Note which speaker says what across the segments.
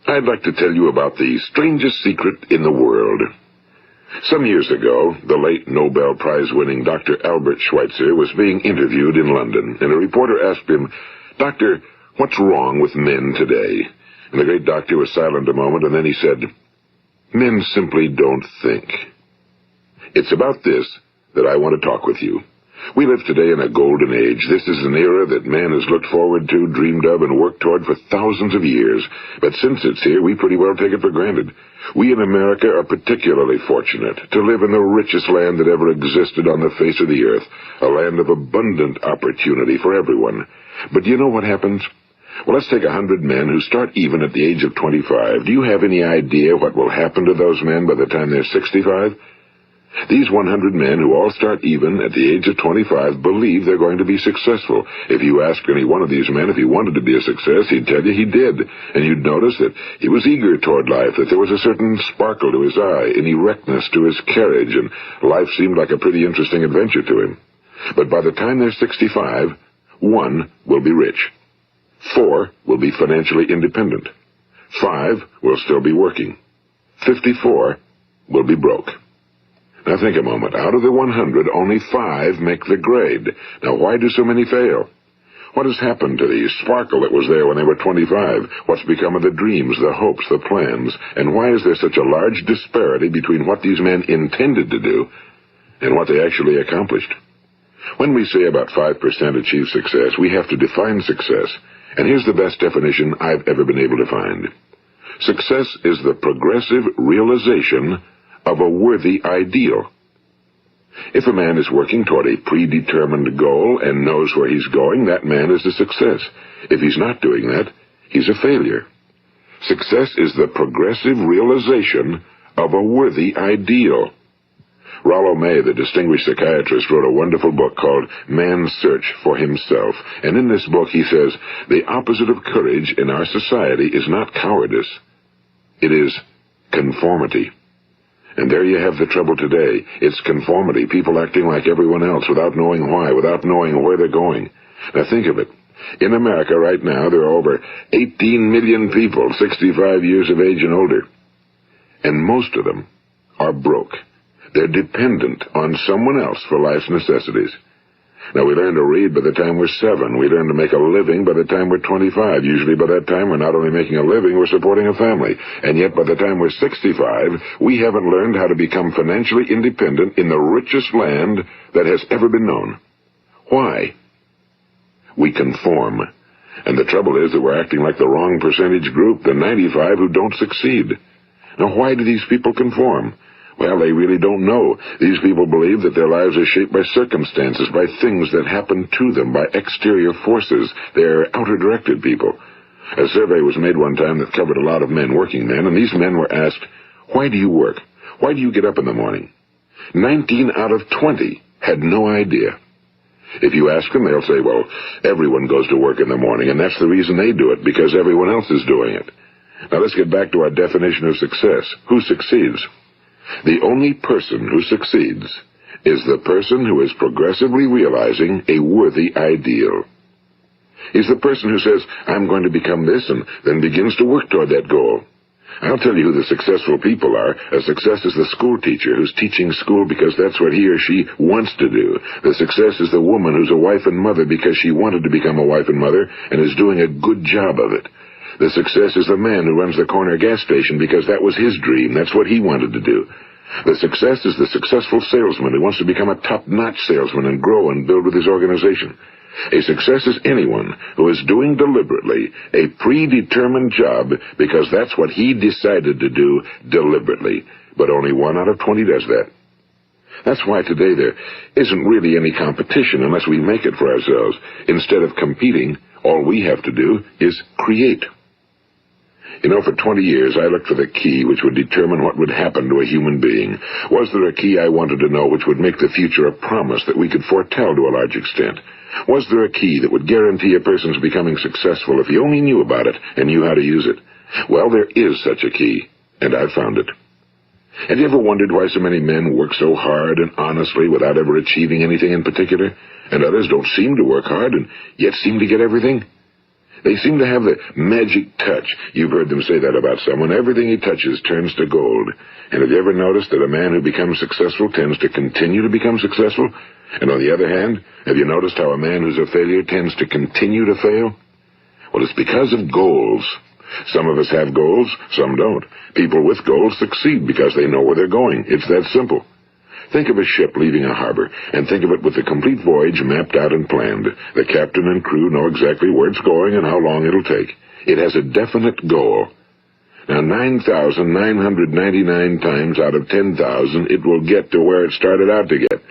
Speaker 1: I'd like to tell you about the strangest secret in the world. Some years ago, the late Nobel Prize-winning Dr. Albert Schweitzer was being interviewed in London, and a reporter asked him, "Doctor, what's wrong with men today?" And the great doctor was silent a moment, and then he said, "Men simply don't think." It's about this that I want to talk with you. We live today in a golden age. This is an era that man has looked forward to, dreamed of, and worked toward for thousands of years. But since it's here, we pretty well take it for granted. We in America are particularly fortunate to live in the richest land that ever existed on the face of the earth, a land of abundant opportunity for everyone. But do you know what happens? Well, let's take 100 men who start even at the age of 25. Do you have any idea what will happen to those men by the time they're 65? These 100 men who all start even at the age of 25 believe they're going to be successful. If you ask any one of these men if he wanted to be a success, he'd tell you he did. And you'd notice that he was eager toward life, that there was a certain sparkle to his eye, an erectness to his carriage, and life seemed like a pretty interesting adventure to him. But by the time they're 65, 1 will be rich. 4 will be financially independent. 5 will still be working. 54 will be broke. Now think a moment. Out of the 100, only 5 make the grade. Now why do so many fail? What has happened to the sparkle that was there when they were 25? What's become of the dreams, the hopes, the plans? And why is there such a large disparity between what these men intended to do and what they actually accomplished? When we say about 5% achieve success, we have to define success. And here's the best definition I've ever been able to find. Success is the progressive realization of a worthy ideal. If a man is working toward a predetermined goal and knows where he's going, that man is a success. If he's not doing that, he's a failure. Success is the progressive realization of a worthy ideal. Rollo May, the distinguished psychiatrist, wrote a wonderful book called Man's Search for Himself. And in this book he says, the opposite of courage in our society is not cowardice. It is conformity. And there you have the trouble today. It's conformity, people acting like everyone else without knowing why, without knowing where they're going. Now think of it. In America right now, there are over 18 million people 65 years of age and older. And most of them are broke. They're dependent on someone else for life's necessities. Now, we learn to read by the time we're 7. We learn to make a living by the time we're 25. Usually by that time, we're not only making a living, we're supporting a family. And yet, by the time we're 65, we haven't learned how to become financially independent in the richest land that has ever been known. Why? We conform. And the trouble is that we're acting like the wrong percentage group, the 95 who don't succeed. Now, why do these people conform? Well, they really don't know. These people believe that their lives are shaped by circumstances, by things that happen to them, by exterior forces. They're outer-directed people. A survey was made one time that covered a lot of men, working men, and these men were asked, "Why do you work? Why do you get up in the morning?" 19 out of 20 had no idea. If you ask them, they'll say, well, everyone goes to work in the morning, and that's the reason they do it, because everyone else is doing it. Now let's get back to our definition of success. Who succeeds? The only person who succeeds is the person who is progressively realizing a worthy ideal. He's the person who says, I'm going to become this, and then begins to work toward that goal. I'll tell you who the successful people are. A success is the school teacher who's teaching school because that's what he or she wants to do. The success is the woman who's a wife and mother because she wanted to become a wife and mother and is doing a good job of it. The success is the man who runs the corner gas station because that was his dream. That's what he wanted to do. The success is the successful salesman who wants to become a top-notch salesman and grow and build with his organization. A success is anyone who is doing deliberately a predetermined job because that's what he decided to do deliberately. But only 1 out of 20 does that. That's why today there isn't really any competition unless we make it for ourselves. Instead of competing, all we have to do is create. You know, for 20 years, I looked for the key which would determine what would happen to a human being. Was there a key I wanted to know which would make the future a promise that we could foretell to a large extent? Was there a key that would guarantee a person's becoming successful if he only knew about it and knew how to use it? Well, there is such a key, and I've found it. Have you ever wondered why so many men work so hard and honestly without ever achieving anything in particular, and others don't seem to work hard and yet seem to get everything? They seem to have the magic touch. You've heard them say that about someone. Everything he touches turns to gold. And have you ever noticed that a man who becomes successful tends to continue to become successful? And on the other hand, have you noticed how a man who's a failure tends to continue to fail? Well, it's because of goals. Some of us have goals, some don't. People with goals succeed because they know where they're going. It's that simple. Think of a ship leaving a harbor, and think of it with the complete voyage mapped out and planned. The captain and crew know exactly where it's going and how long it'll take. It has a definite goal. Now, 9,999 times out of 10,000, it will get to where it started out to get.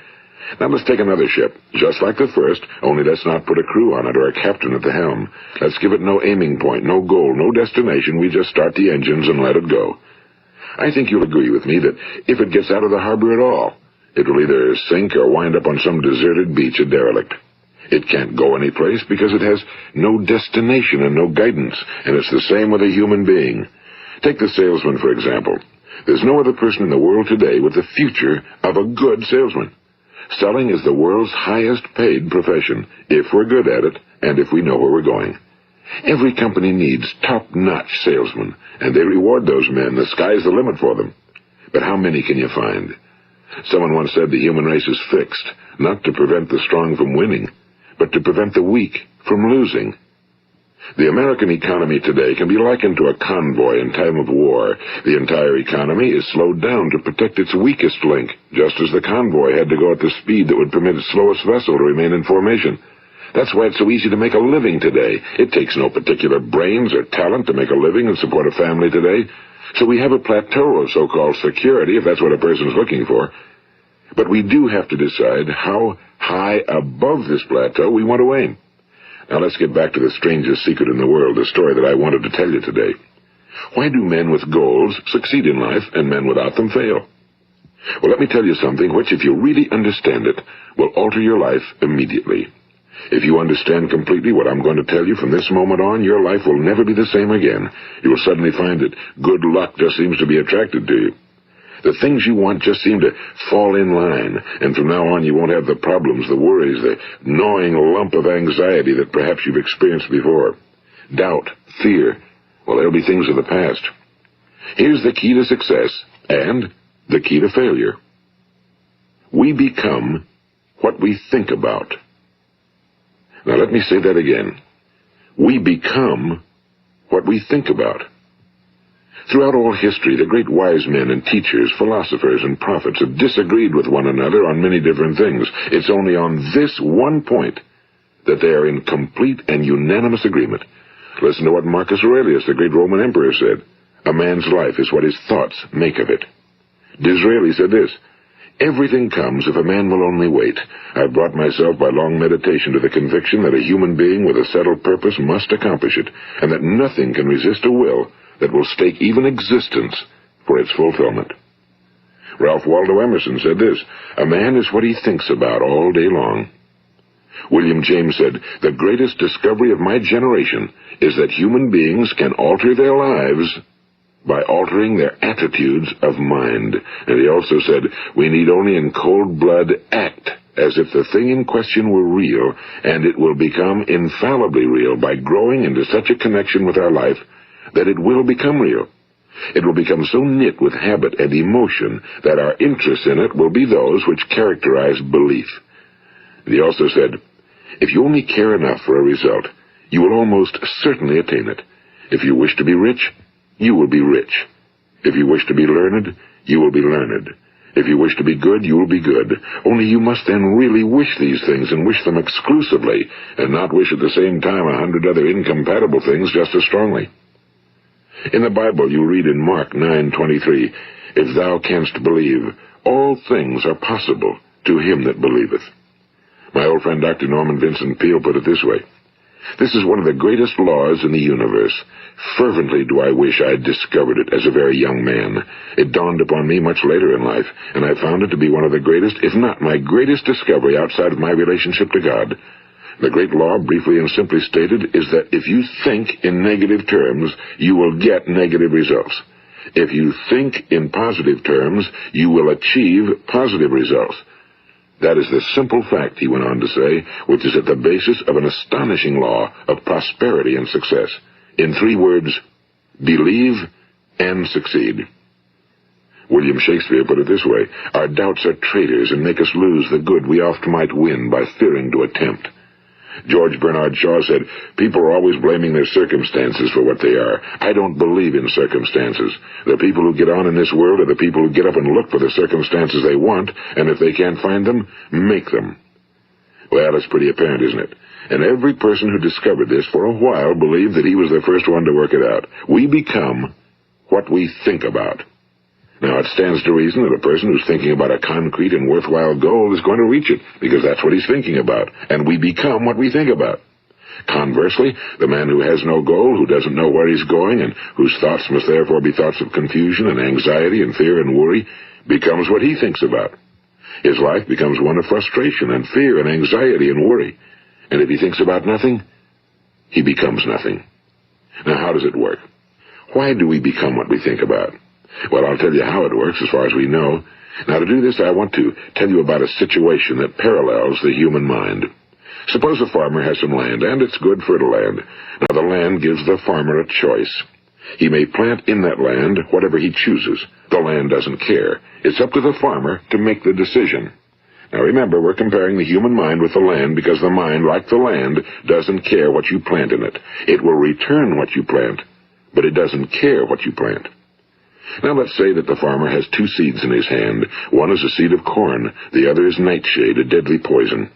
Speaker 1: Now let's take another ship, just like the first, only let's not put a crew on it or a captain at the helm. Let's give it no aiming point, no goal, no destination. We just start the engines and let it go. I think you'll agree with me that if it gets out of the harbor at all, it will either sink or wind up on some deserted beach, a derelict. It can't go anyplace because it has no destination and no guidance, and it's the same with a human being. Take the salesman, for example. There's no other person in the world today with the future of a good salesman. Selling is the world's highest paid profession, if we're good at it, and if we know where we're going. Every company needs top-notch salesmen, and they reward those men. The sky's the limit for them. But how many can you find? Someone once said the human race is fixed, not to prevent the strong from winning, but to prevent the weak from losing. The American economy today can be likened to a convoy in time of war. The entire economy is slowed down to protect its weakest link, just as the convoy had to go at the speed that would permit its slowest vessel to remain in formation. That's why it's so easy to make a living today. It takes no particular brains or talent to make a living and support a family today. So we have a plateau of so-called security, if that's what a person's looking for. But we do have to decide how high above this plateau we want to aim. Now let's get back to the strangest secret in the world, the story that I wanted to tell you today. Why do men with goals succeed in life and men without them fail? Well, let me tell you something which, if you really understand it, will alter your life immediately. If you understand completely what I'm going to tell you from this moment on, your life will never be the same again. You will suddenly find that good luck just seems to be attracted to you. The things you want just seem to fall in line, and from now on you won't have the problems, the worries, the gnawing lump of anxiety that perhaps you've experienced before. Doubt, fear, well, they'll be things of the past. Here's the key to success and the key to failure. We become what we think about. Now let me say that again. We become what we think about. Throughout all history, the great wise men and teachers, philosophers and prophets have disagreed with one another on many different things. It's only on this one point that they are in complete and unanimous agreement. Listen to what Marcus Aurelius, the great Roman emperor, said. A man's life is what his thoughts make of it. Disraeli said this. Everything comes if a man will only wait. I've brought myself by long meditation to the conviction that a human being with a settled purpose must accomplish it, and that nothing can resist a will that will stake even existence for its fulfillment. Ralph Waldo Emerson said this, a man is what he thinks about all day long. William James said, the greatest discovery of my generation is that human beings can alter their lives by altering their attitudes of mind. And he also said, we need only in cold blood act as if the thing in question were real, and it will become infallibly real by growing into such a connection with our life that it will become real. It will become so knit with habit and emotion that our interest in it will be those which characterize belief. And he also said, if you only care enough for a result, you will almost certainly attain it. If you wish to be rich, you will be rich. If you wish to be learned, you will be learned. If you wish to be good, you will be good. Only you must then really wish these things and wish them exclusively, and not wish at the same time 100 other incompatible things just as strongly. In the Bible you read in Mark 9:23, if thou canst believe, all things are possible to him that believeth. My old friend Dr. Norman Vincent Peale put it this way, this is one of the greatest laws in the universe. Fervently do I wish I had discovered it as a very young man. It dawned upon me much later in life, and I found it to be one of the greatest, if not my greatest discovery outside of my relationship to God. The great law, briefly and simply stated, is that if you think in negative terms, you will get negative results. If you think in positive terms, you will achieve positive results. That is the simple fact, he went on to say, which is at the basis of an astonishing law of prosperity and success. In 3 words, believe and succeed. William Shakespeare put it this way: our doubts are traitors and make us lose the good we oft might win by fearing to attempt. George Bernard Shaw said, people are always blaming their circumstances for what they are. I don't believe in circumstances. The people who get on in this world are the people who get up and look for the circumstances they want, and if they can't find them, make them. Well, it's pretty apparent, isn't it? And every person who discovered this for a while believed that he was the first one to work it out. We become what we think about. Now, it stands to reason that a person who's thinking about a concrete and worthwhile goal is going to reach it, because that's what he's thinking about, and we become what we think about. Conversely, the man who has no goal, who doesn't know where he's going, and whose thoughts must therefore be thoughts of confusion and anxiety and fear and worry, becomes what he thinks about. His life becomes one of frustration and fear and anxiety and worry. And if he thinks about nothing, he becomes nothing. Now, how does it work? Why do we become what we think about? Well, I'll tell you how it works as far as we know. Now, to do this, I want to tell you about a situation that parallels the human mind. Suppose a farmer has some land, and it's good fertile land. Now, the land gives the farmer a choice. He may plant in that land whatever he chooses. The land doesn't care. It's up to the farmer to make the decision. Now, remember, we're comparing the human mind with the land because the mind, like the land, doesn't care what you plant in it. It will return what you plant, but it doesn't care what you plant. Now, let's say that the farmer has 2 seeds in his hand. One is a seed of corn. The other is nightshade, a deadly poison.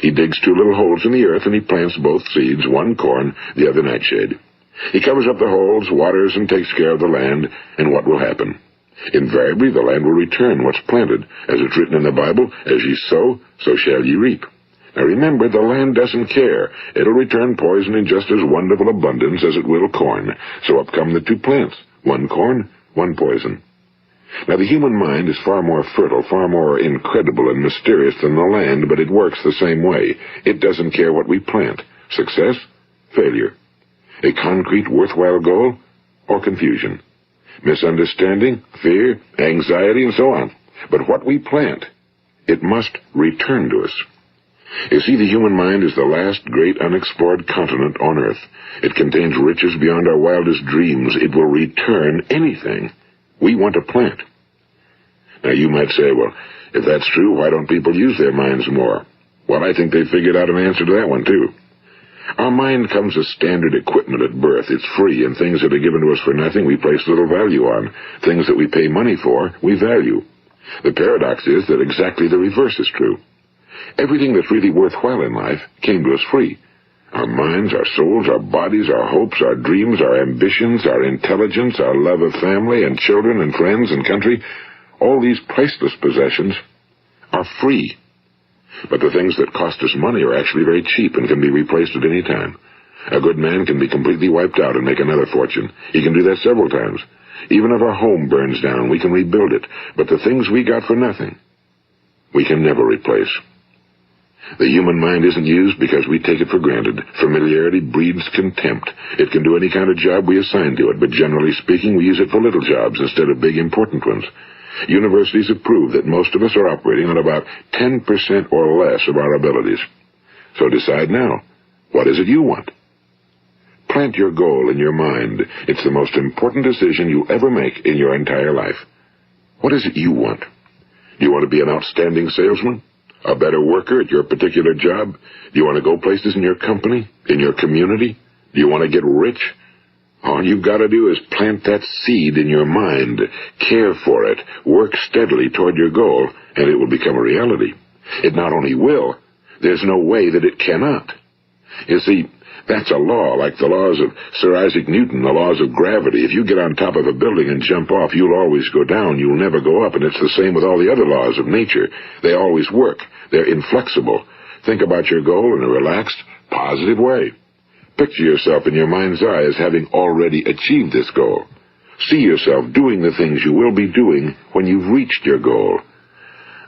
Speaker 1: He digs 2 little holes in the earth, and he plants both seeds, one corn, the other nightshade. He covers up the holes, waters, and takes care of the land, and what will happen? Invariably, the land will return what's planted. As it's written in the Bible, as ye sow, so shall ye reap. Now remember, the land doesn't care. It'll return poison in just as wonderful abundance as it will corn. So up come the 2 plants, one corn, one poison. Now, the human mind is far more fertile, far more incredible and mysterious than the land, but it works the same way. It doesn't care what we plant. Success, failure. A concrete, worthwhile goal, or confusion. Misunderstanding, fear, anxiety, and so on. But what we plant, it must return to us. You see, the human mind is the last great unexplored continent on Earth. It contains riches beyond our wildest dreams. It will return anything we want to plant. Now, you might say, well, if that's true, why don't people use their minds more? Well, I think they figured out an answer to that one, too. Our mind comes as standard equipment at birth. It's free, and things that are given to us for nothing we place little value on. Things that we pay money for, we value. The paradox is that exactly the reverse is true. Everything that's really worthwhile in life came to us free. Our minds, our souls, our bodies, our hopes, our dreams, our ambitions, our intelligence, our love of family and children and friends and country, all these priceless possessions are free. But the things that cost us money are actually very cheap and can be replaced at any time. A good man can be completely wiped out and make another fortune. He can do that several times. Even if our home burns down, we can rebuild it. But the things we got for nothing, we can never replace. The human mind isn't used because we take it for granted. Familiarity breeds contempt. It can do any kind of job we assign to it, but generally speaking, we use it for little jobs instead of big, important ones. Universities have proved that most of us are operating on about 10% or less of our abilities. So decide now, what is it you want? Plant your goal in your mind. It's the most important decision you'll ever make in your entire life. What is it you want? Do you want to be an outstanding salesman? A better worker at your particular job? Do you want to go places in your company? In your community? Do you want to get rich? All you've got to do is plant that seed in your mind, care for it, work steadily toward your goal, and it will become a reality. It not only will, there's no way that it cannot. You see, that's a law, like the laws of Sir Isaac Newton, the laws of gravity. If you get on top of a building and jump off, you'll always go down. You'll never go up, and it's the same with all the other laws of nature. They always work. They're inflexible. Think about your goal in a relaxed, positive way. Picture yourself in your mind's eye as having already achieved this goal. See yourself doing the things you will be doing when you've reached your goal.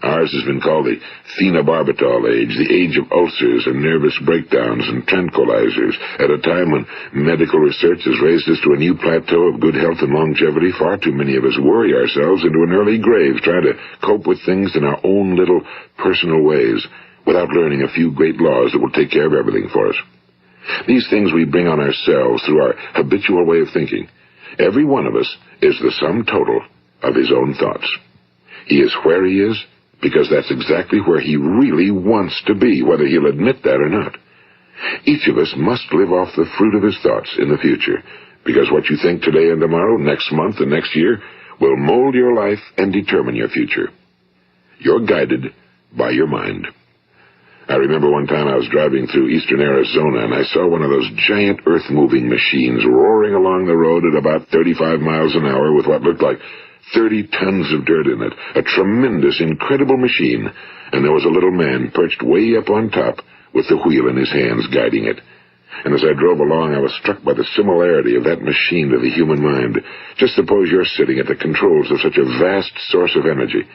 Speaker 1: Ours has been called the phenobarbital age, the age of ulcers and nervous breakdowns and tranquilizers, at a time when medical research has raised us to a new plateau of good health and longevity. Far too many of us worry ourselves into an early grave, trying to cope with things in our own little personal ways, without learning a few great laws that will take care of everything for us. These things we bring on ourselves through our habitual way of thinking. Every one of us is the sum total of his own thoughts. He is where he is because that's exactly where he really wants to be, whether he'll admit that or not. Each of us must live off the fruit of his thoughts in the future, because what you think today and tomorrow, next month and next year, will mold your life and determine your future. You're guided by your mind. I remember one time I was driving through eastern Arizona, and I saw one of those giant earth-moving machines roaring along the road at about 35 miles an hour with what looked like 30 tons of dirt in it. A tremendous, incredible machine, and there was a little man perched way up on top with the wheel in his hands guiding it. And as I drove along, I was struck by the similarity of that machine to the human mind. Just suppose you're sitting at the controls of such a vast source of energy.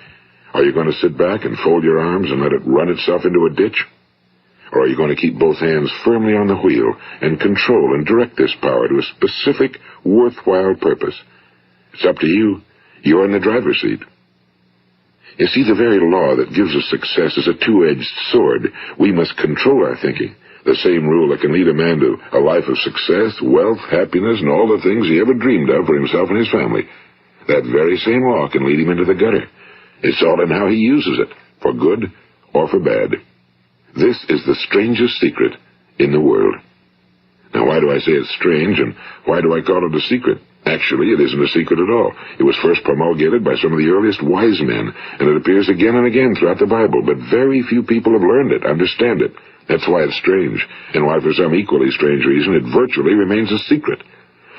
Speaker 1: Are you going to sit back and fold your arms and let it run itself into a ditch? Or are you going to keep both hands firmly on the wheel and control and direct this power to a specific, worthwhile purpose? It's up to you. You're in the driver's seat. You see, the very law that gives us success is a two-edged sword. We must control our thinking. The same rule that can lead a man to a life of success, wealth, happiness, and all the things he ever dreamed of for himself and his family. That very same law can lead him into the gutter. It's all in how he uses it, for good or for bad. This is the strangest secret in the world. Now, why do I say it's strange, and why do I call it a secret? Actually, it isn't a secret at all. It was first promulgated by some of the earliest wise men, and it appears again and again throughout the Bible, but very few people have learned it, understand it. That's why it's strange, and why for some equally strange reason it virtually remains a secret.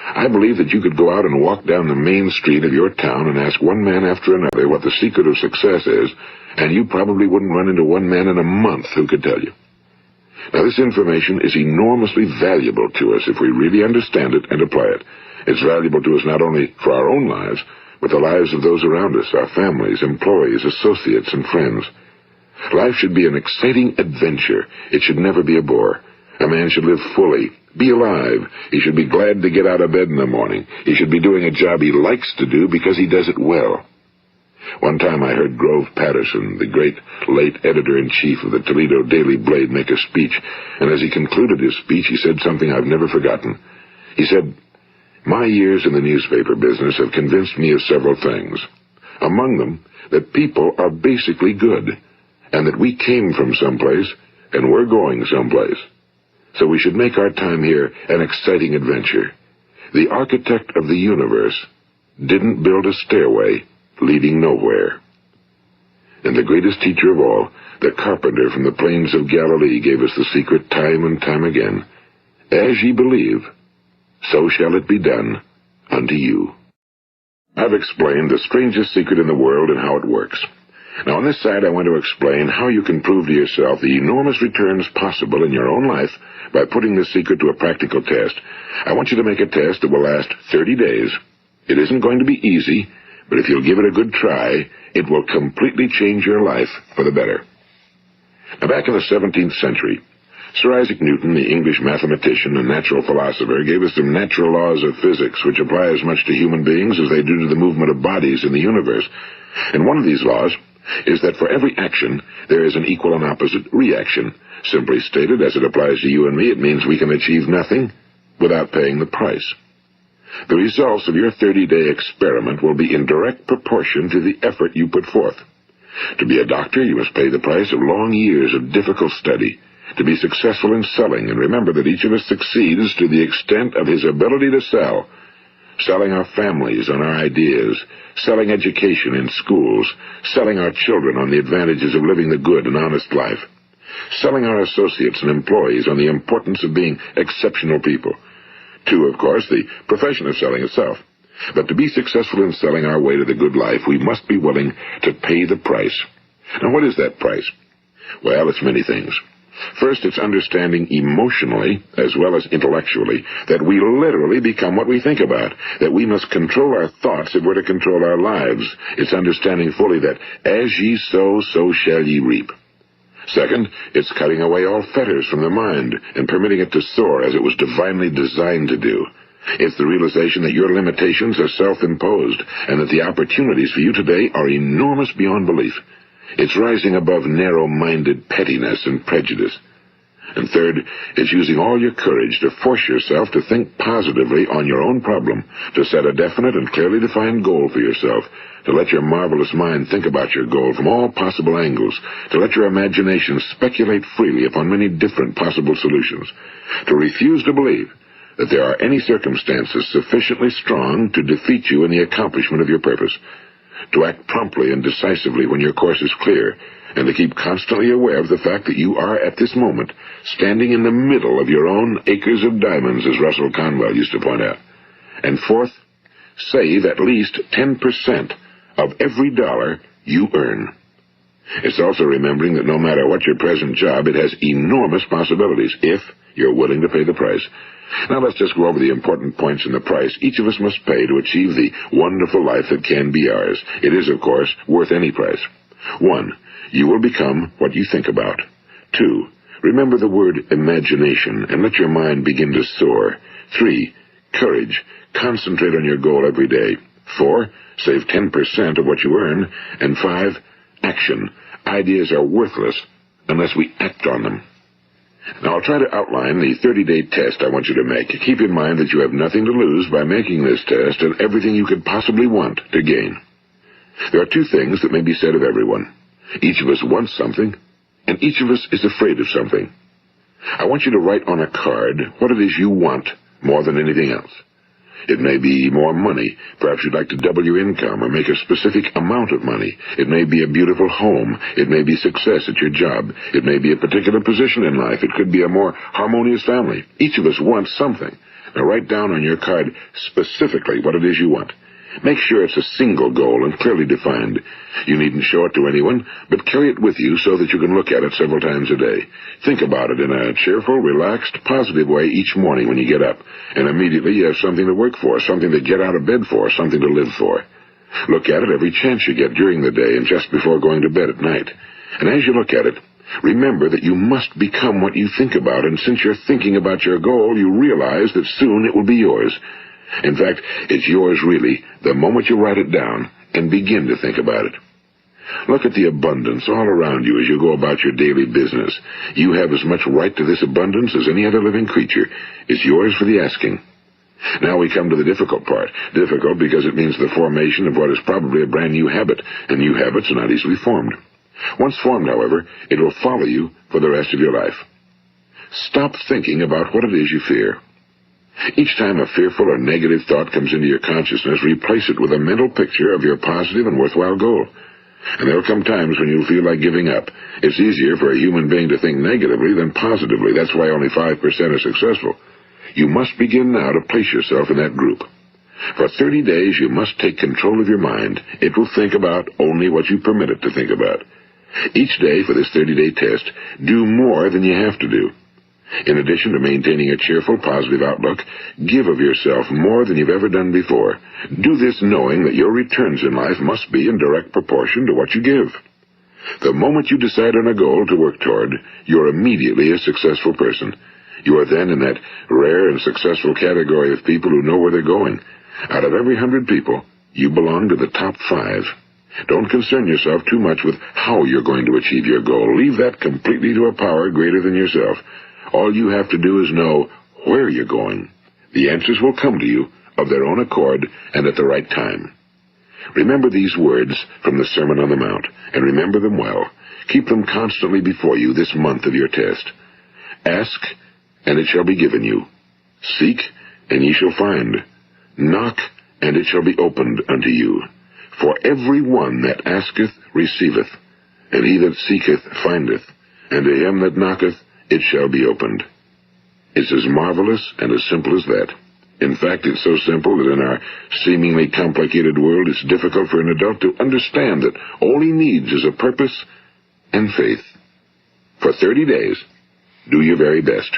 Speaker 1: I believe that you could go out and walk down the main street of your town and ask one man after another what the secret of success is, and you probably wouldn't run into one man in a month who could tell you. Now, this information is enormously valuable to us if we really understand it and apply it. It's valuable to us not only for our own lives, but the lives of those around us, our families, employees, associates, and friends. Life should be an exciting adventure. It should never be a bore. A man should live fully, be alive. He should be glad to get out of bed in the morning. He should be doing a job he likes to do because he does it well. One time I heard Grove Patterson, the great late editor-in-chief of the Toledo Daily Blade, make a speech, and as he concluded his speech, he said something I've never forgotten. He said, "My years in the newspaper business have convinced me of several things. Among them, that people are basically good, and that we came from someplace, and we're going someplace. So we should make our time here an exciting adventure. The architect of the universe didn't build a stairway leading nowhere." And the greatest teacher of all, the carpenter from the plains of Galilee, gave us the secret time and time again. As ye believe, so shall it be done unto you. I've explained the strangest secret in the world and how it works. Now, on this side, I want to explain how you can prove to yourself the enormous returns possible in your own life by putting this secret to a practical test. I want you to make a test that will last 30 days. It isn't going to be easy, but if you'll give it a good try, it will completely change your life for the better. Now, back in the 17th century, Sir Isaac Newton, the English mathematician and natural philosopher, gave us some natural laws of physics which apply as much to human beings as they do to the movement of bodies in the universe. And one of these laws is that for every action, there is an equal and opposite reaction. Simply stated, as it applies to you and me, it means we can achieve nothing without paying the price. The results of your 30-day experiment will be in direct proportion to the effort you put forth. To be a doctor, you must pay the price of long years of difficult study. To be successful in selling, and remember that each of us succeeds to the extent of his ability to sell. Selling our families on our ideas, selling education in schools, selling our children on the advantages of living the good and honest life, selling our associates and employees on the importance of being exceptional people. To, of course, the profession of selling itself. But to be successful in selling our way to the good life, we must be willing to pay the price. Now, what is that price? Well, it's many things. First, it's understanding emotionally, as well as intellectually, that we literally become what we think about, that we must control our thoughts if we're to control our lives. It's understanding fully that as ye sow, so shall ye reap. Second, it's cutting away all fetters from the mind and permitting it to soar as it was divinely designed to do. It's the realization that your limitations are self-imposed and that the opportunities for you today are enormous beyond belief. It's rising above narrow-minded pettiness and prejudice. And third, it's using all your courage to force yourself to think positively on your own problem, to set a definite and clearly defined goal for yourself, to let your marvelous mind think about your goal from all possible angles, to let your imagination speculate freely upon many different possible solutions, to refuse to believe that there are any circumstances sufficiently strong to defeat you in the accomplishment of your purpose, to act promptly and decisively when your course is clear, and to keep constantly aware of the fact that you are, at this moment, standing in the middle of your own acres of diamonds, as Russell Conwell used to point out. And fourth, save at least 10% of every dollar you earn. It's also remembering that no matter what your present job, it has enormous possibilities if you're willing to pay the price. Now let's just go over the important points in the price each of us must pay to achieve the wonderful life that can be ours. It is, of course, worth any price. 1. You will become what you think about. 2. Remember the word imagination and let your mind begin to soar. 3. Courage. Concentrate on your goal every day. 4. Save 10% of what you earn. And 5. Action. Ideas are worthless unless we act on them. Now, I'll try to outline the 30-day test I want you to make. Keep in mind that you have nothing to lose by making this test and everything you could possibly want to gain. There are 2 things that may be said of everyone. Each of us wants something, and each of us is afraid of something. I want you to write on a card what it is you want more than anything else. It may be more money. Perhaps you'd like to double your income or make a specific amount of money. It may be a beautiful home. It may be success at your job. It may be a particular position in life. It could be a more harmonious family. Each of us wants something. Now write down on your card specifically what it is you want. Make sure it's a single goal and clearly defined. You needn't show it to anyone, but carry it with you so that you can look at it several times a day. Think about it in a cheerful, relaxed, positive way each morning when you get up, and immediately you have something to work for, something to get out of bed for, something to live for. Look at it every chance you get during the day and just before going to bed at night. And as you look at it, remember that you must become what you think about, and since you're thinking about your goal, you realize that soon it will be yours. In fact, it's yours really the moment you write it down and begin to think about it. Look at the abundance all around you as you go about your daily business. You have as much right to this abundance as any other living creature. It's yours for the asking. Now we come to the difficult part. Difficult because it means the formation of what is probably a brand new habit, and new habits are not easily formed. Once formed, however, it will follow you for the rest of your life. Stop thinking about what it is you fear. Each time a fearful or negative thought comes into your consciousness, replace it with a mental picture of your positive and worthwhile goal. And there will come times when you'll feel like giving up. It's easier for a human being to think negatively than positively. That's why only 5% are successful. You must begin now to place yourself in that group. For 30 days, you must take control of your mind. It will think about only what you permit it to think about. Each day for this 30-day test, do more than you have to do. In addition to maintaining a cheerful, positive outlook, give of yourself more than you've ever done before. Do this knowing that your returns in life must be in direct proportion to what you give. The moment you decide on a goal to work toward, you're immediately a successful person. You are then in that rare and successful category of people who know where they're going. Out of every 100 people, you belong to the top 5. Don't concern yourself too much with how you're going to achieve your goal. Leave that completely to a power greater than yourself. All you have to do is know where you're going. The answers will come to you of their own accord and at the right time. Remember these words from the Sermon on the Mount, and remember them well. Keep them constantly before you this month of your test. Ask, and it shall be given you. Seek, and ye shall find. Knock, and it shall be opened unto you. For every one that asketh receiveth, and he that seeketh findeth, and to him that knocketh it shall be opened. It's as marvelous and as simple as that. In fact, it's so simple that in our seemingly complicated world, it's difficult for an adult to understand that all he needs is a purpose and faith. For 30 days, Do your very best.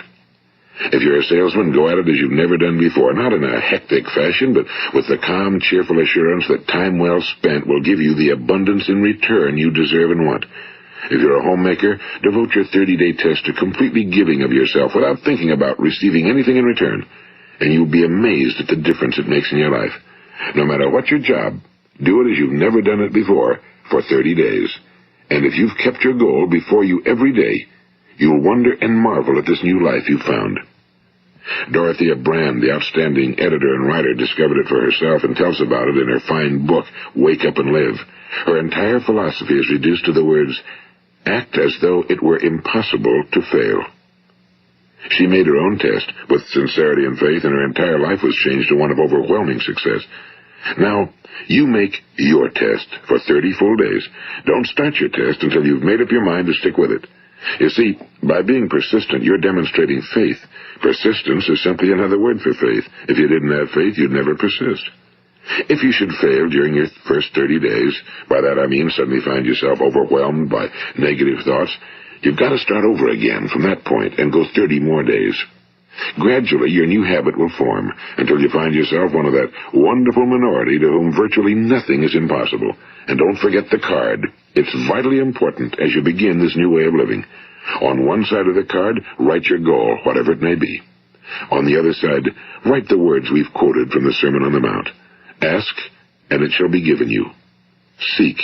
Speaker 1: If you're a salesman, go at it as you've never done before, not in a hectic fashion, but with the calm, cheerful assurance that time well spent will give you the abundance in return you deserve and want. If you're a homemaker, devote your 30-day test to completely giving of yourself without thinking about receiving anything in return, and you'll be amazed at the difference it makes in your life. No matter what your job, do it as you've never done it before for 30 days. And if you've kept your goal before you every day, you'll wonder and marvel at this new life you've found. Dorothea Brand, the outstanding editor and writer, discovered it for herself and tells about it in her fine book, Wake Up and Live. Her entire philosophy is reduced to the words, act as though it were impossible to fail. She made her own test with sincerity and faith, and her entire life was changed to one of overwhelming success. Now, you make your test for 30 full days. Don't start your test until you've made up your mind to stick with it. You see, by being persistent, you're demonstrating faith. Persistence is simply another word for faith. If you didn't have faith, you'd never persist. If you should fail during your first 30 days, by that I mean suddenly find yourself overwhelmed by negative thoughts, you've got to start over again from that point and go 30 more days. Gradually, your new habit will form until you find yourself one of that wonderful minority to whom virtually nothing is impossible. And don't forget the card. It's vitally important as you begin this new way of living. On one side of the card, write your goal, whatever it may be. On the other side, write the words we've quoted from the Sermon on the Mount. Ask, and it shall be given you. Seek,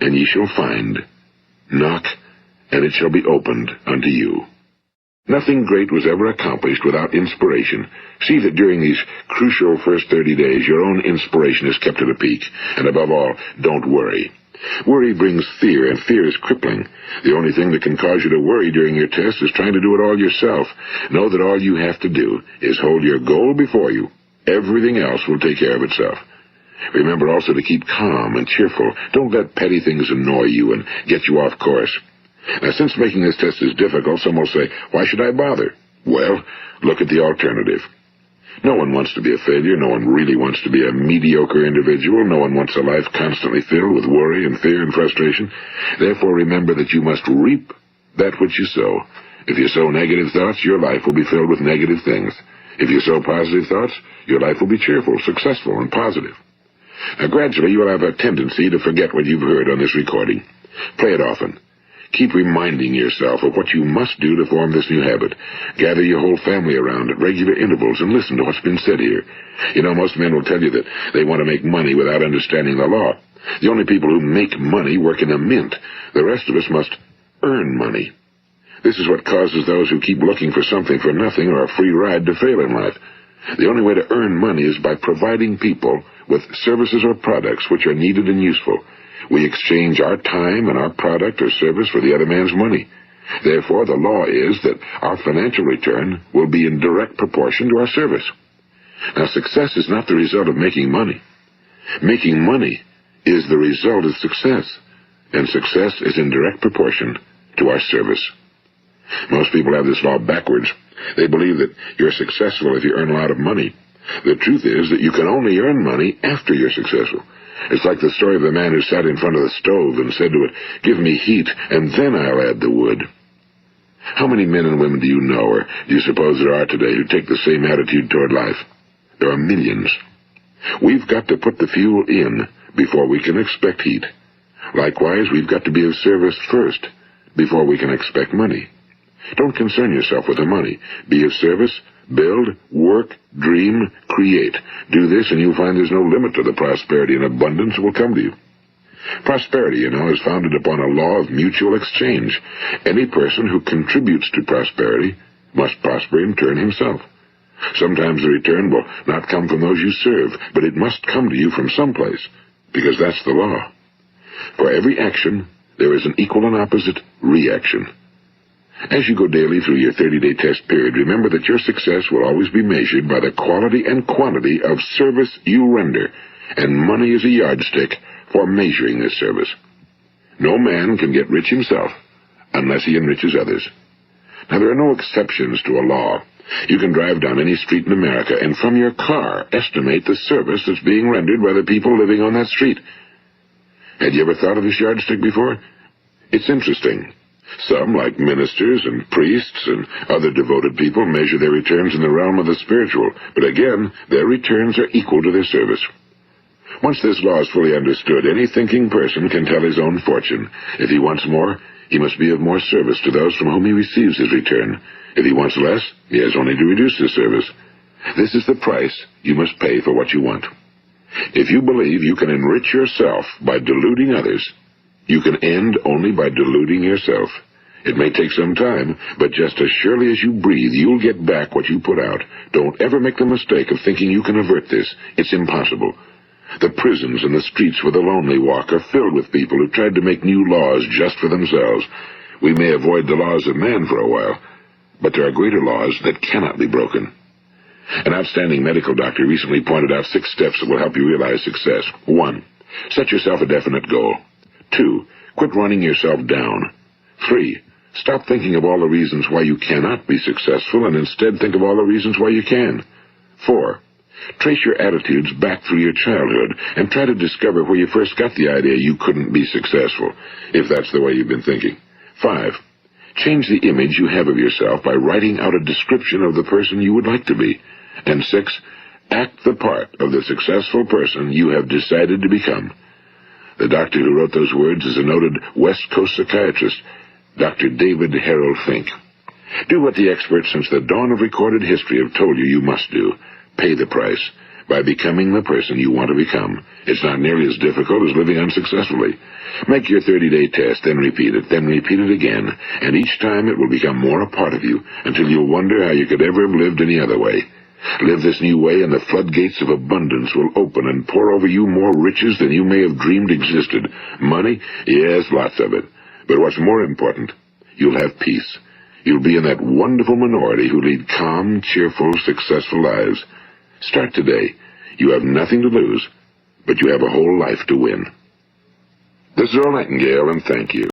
Speaker 1: and ye shall find. Knock, and it shall be opened unto you. Nothing great was ever accomplished without inspiration. See that during these crucial first 30 days, your own inspiration is kept at a peak. And above all, don't worry. Worry brings fear, and fear is crippling. The only thing that can cause you to worry during your test is trying to do it all yourself. Know that all you have to do is hold your goal before you. Everything else will take care of itself. Remember also to keep calm and cheerful. Don't let petty things annoy you and get you off course. Now, since making this test is difficult, some will say, why should I bother? Well, look at the alternative. No one wants to be a failure. No one really wants to be a mediocre individual. No one wants a life constantly filled with worry and fear and frustration. Therefore, remember that you must reap that which you sow. If you sow negative thoughts, your life will be filled with negative things. If you sow positive thoughts, your life will be cheerful, successful, and positive. Now, gradually, you will have a tendency to forget what you've heard on this recording. Play it often. Keep reminding yourself of what you must do to form this new habit. Gather your whole family around at regular intervals and listen to what's been said here. You know, most men will tell you that they want to make money without understanding the law. The only people who make money work in a mint. The rest of us must earn money. This is what causes those who keep looking for something for nothing or a free ride to fail in life. The only way to earn money is by providing people with services or products which are needed and useful. We exchange our time and our product or service for the other man's money. Therefore, the law is that our financial return will be in direct proportion to our service. Now, success is not the result of making money. Making money is the result of success, and success is in direct proportion to our service. Most people have this law backwards. They believe that you're successful if you earn a lot of money. The truth is that you can only earn money after you're successful. It's like the story of the man who sat in front of the stove and said to it, "Give me heat, and then I'll add the wood." How many men and women do you know, or do you suppose there are today, who take the same attitude toward life? There are millions. We've got to put the fuel in before we can expect heat. Likewise, we've got to be of service first before we can expect money. Don't concern yourself with the money. Be of service. Build, work, dream, create. Do this, and you'll find there's no limit to the prosperity and abundance that will come to you. Prosperity, is founded upon a law of mutual exchange. Any person who contributes to prosperity must prosper in turn himself. Sometimes the return will not come from those you serve, but it must come to you from someplace, because that's the law. For every action, there is an equal and opposite reaction. As you go daily through your 30-day test period, remember that your success will always be measured by the quality and quantity of service you render, and money is a yardstick for measuring this service. No man can get rich himself unless he enriches others. Now, there are no exceptions to a law. You can drive down any street in America and from your car estimate the service that's being rendered by the people living on that street. Had you ever thought of this yardstick before? It's interesting. Some, like ministers and priests and other devoted people, measure their returns in the realm of the spiritual, but again, their returns are equal to their service. Once this law is fully understood, any thinking person can tell his own fortune. If he wants more, he must be of more service to those from whom he receives his return. If he wants less, he has only to reduce his service. This is the price you must pay for what you want. If you believe you can enrich yourself by deluding others, you can end only by deluding yourself. It may take some time, but just as surely as you breathe, you'll get back what you put out. Don't ever make the mistake of thinking you can avert this. It's impossible. The prisons and the streets where the lonely walk are filled with people who tried to make new laws just for themselves. We may avoid the laws of man for a while, but there are greater laws that cannot be broken. An outstanding medical doctor recently pointed out 6 steps that will help you realize success. 1. Set yourself a definite goal. 2. Quit running yourself down. 3. Stop thinking of all the reasons why you cannot be successful and instead think of all the reasons why you can. 4. Trace your attitudes back through your childhood and try to discover where you first got the idea you couldn't be successful, if that's the way you've been thinking. 5. Change the image you have of yourself by writing out a description of the person you would like to be. And 6. Act the part of the successful person you have decided to become. The doctor who wrote those words is a noted West Coast psychiatrist, Dr. David Harold Fink. Do what the experts since the dawn of recorded history have told you you must do. Pay the price by becoming the person you want to become. It's not nearly as difficult as living unsuccessfully. Make your 30-day test, then repeat it again, and each time it will become more a part of you until you'll wonder how you could ever have lived any other way. Live this new way and the floodgates of abundance will open and pour over you more riches than you may have dreamed existed. Money? Yes, lots of it. But what's more important, you'll have peace. You'll be in that wonderful minority who lead calm, cheerful, successful lives. Start today. You have nothing to lose, but you have a whole life to win. This is Earl Nightingale, and thank you.